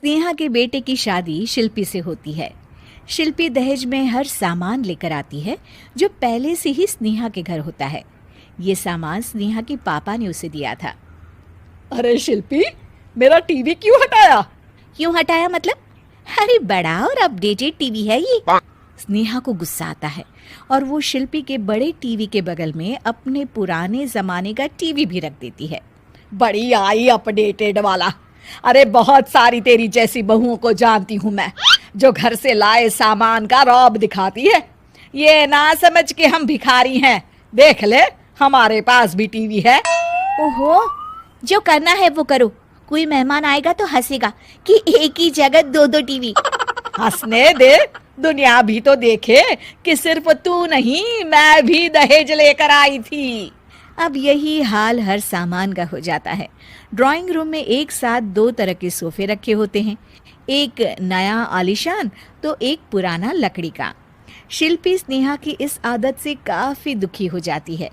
स्नेहा के बेटे की शादी शिल्पी से होती है। शिल्पी दहेज में हर सामान लेकर आती है जो पहले से ही स्नेहा के घर होता है। ये सामान स्नेहा के पापा ने उसे दिया था। अरे शिल्पी, मेरा टीवी क्यों हटाया? क्यों हटाया मतलब? अरे बड़ा और अपडेटेड टीवी है ये। स्नेहा को गुस्सा आता है और वो शिल्पी के बड़े टीवी के बगल में अपने पुराने जमाने का टीवी भी रख देती है। बड़ी आई अपडेटेड वाला। अरे बहुत सारी तेरी जैसी बहुओं को जानती हूँ मैं, जो घर से लाए सामान का रौब दिखाती है। ये ना समझ के हम भिखारी हैं। देख ले, हमारे पास भी टीवी है। ओहो, जो करना है वो करो। कोई मेहमान आएगा तो हंसेगा कि एक ही जगह दो दो टीवी। हंसने दे, दुनिया भी तो देखे कि सिर्फ तू नहीं, मैं भी दहेज लेकर आई थी। अब यही हाल हर सामान का हो जाता है। ड्राइंग रूम में एक साथ दो तरह के सोफे रखे होते हैं, एक नया आलीशान तो एक पुराना लकड़ी का। शिल्पी स्नेहा की इस आदत से काफी दुखी हो जाती है।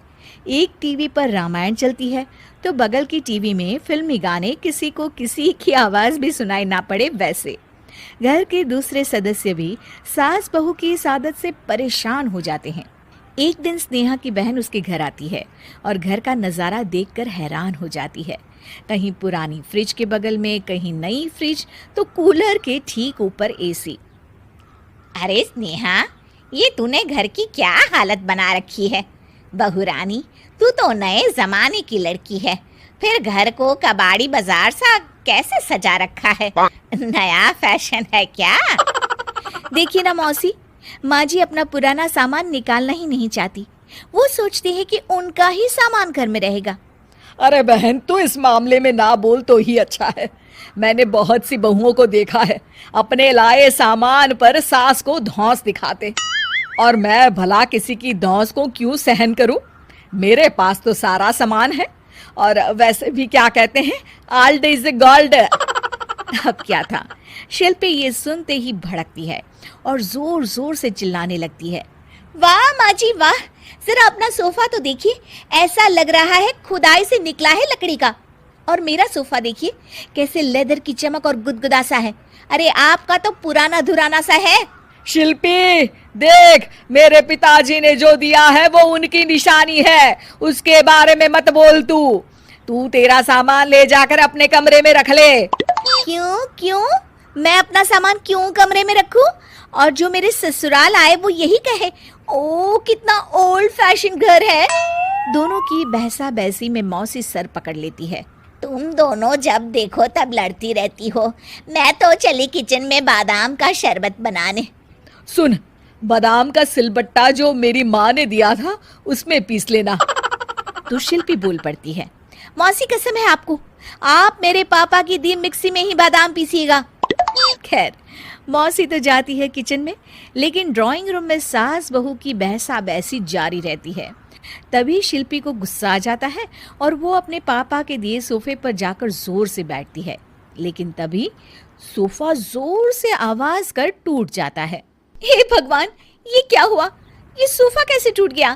एक टीवी पर रामायण चलती है तो बगल की टीवी में फिल्मी गाने, किसी को किसी की आवाज भी सुनाई ना पड़े वैसे। घर के दूसरे सदस्य भी सास बहू की इस आदत से परेशान हो जाते हैं। एक दिन स्नेहा की बहन उसके घर आती है और घर का नज़ारा देखकर हैरान हो जाती है। कहीं पुरानी फ्रिज के बगल में, कहीं नई फ्रिज तो कूलर के ठीक ऊपर एसी। अरे स्नेहा, ये तूने घर की क्या हालत बना रखी है? बहू रानी, तू तो नए जमाने की लड़की है, फिर घर को कबाड़ी बाजार सा कैसे सजा रखा है? नया फैशन है क्या? देखिए ना मौसी, माँ जी अपना पुराना सामान निकालना ही नहीं चाहती। वो सोचती है कि उनका ही सामान घर में रहेगा। अरे बहन, तू इस मामले में ना बोल तो ही अच्छा है। मैंने बहुत सी बहुओं को देखा है अपने लाए सामान पर सास को धौंस दिखाते, और मैं भला किसी की धौंस को क्यों सहन करूं? मेरे पास तो सारा सामान है, और वैसे भी क्या कहते हैं, ओल्ड इज गोल्ड। अब क्या था, शिल्पी ये सुनते ही भड़कती है और जोर जोर से चिल्लाने लगती है। वाह माँ जी वाह, जरा अपना सोफा तो देखिए, ऐसा लग रहा है खुदाई से निकला है लकड़ी का। और मेरा सोफा देखिए कैसे लेदर की चमक और गुदगुदा सा है। अरे आपका तो पुराना धुराना सा है। शिल्पी देख, मेरे पिताजी ने जो दिया है वो उनकी निशानी है, उसके बारे में मत बोल। तू तेरा सामान ले जाकर अपने कमरे में रख ले। क्यों क्यों? मैं अपना सामान क्यों कमरे में रखूं? और जो मेरे ससुराल आए वो यही कहे, ओ कितना ओल्ड फैशन घर है। दोनों की बहसा बहसी में मौसी सर पकड़ लेती है। तुम दोनों जब देखो तब लड़ती रहती हो। मैं तो चली किचन में बादाम का शरबत बनाने। सुन, बादाम का सिलबट्टा जो मेरी माँ ने दिया था उसमें पीस लेना। तो शिल्पी बोल पड़ती है, मौसी कसम है आपको, आप मेरे पापा की दी मिक्सी में ही बादाम पीसिएगा। खैर, मौसी तो जाती है किचन में, लेकिन ड्राइंग रूम में सास बहू की बहसा बहसी जारी रहती है। तभी शिल्पी को गुस्सा आ जाता है और वो अपने पापा के दिए सोफे पर जाकर जोर से बैठती है, लेकिन तभी सोफा जोर से आवाज कर टूट जाता है। हे भगवान, ये क्या हुआ? ये सोफा कैसे टूट गया?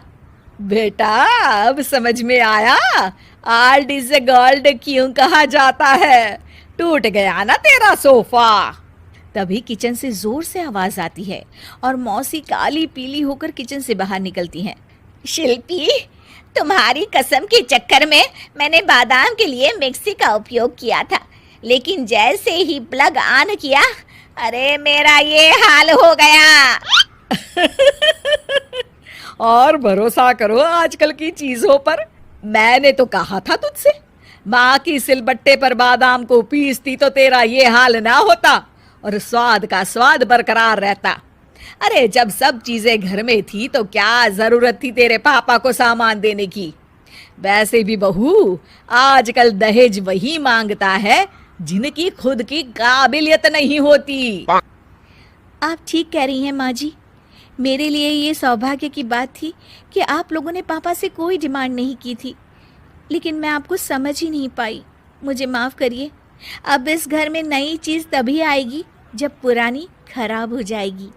बेटा, अब समझ में आया ओल्ड इज गोल्ड क्यों कहा जाता है। टूट गया ना तेरा सोफा। तभी किचन से जोर से आवाज आती है और मौसी काली पीली होकर किचन से बाहर निकलती हैं। शिल्पी, तुम्हारी कसम के चक्कर में मैंने बादाम के लिए मिक्सी का उपयोग किया था, लेकिन जैसे ही प्लग ऑन किया, अरे मेरा ये हाल हो गया। और भरोसा करो आजकल की चीजों पर। मैंने तो कहा था तुझसे, माँ की सिलबट्टे पर बादाम को पीसती तो तेरा ये हाल ना होता और स्वाद का स्वाद बरकरार रहता। अरे जब सब चीजें घर में थी तो क्या जरूरत थी तेरे पापा को सामान देने की? वैसे भी बहू, आजकल दहेज वही मांगता है जिनकी खुद की काबिलियत नहीं होती। आप ठीक कह रही हैं माँ जी। मेरे लिए ये सौभाग्य की बात थी कि आप लोगों ने पापा से कोई डिमांड नहीं की थी, लेकिन मैं आपको समझ ही नहीं पाई। मुझे माफ़ करिए। अब इस घर में नई चीज़ तभी आएगी जब पुरानी खराब हो जाएगी।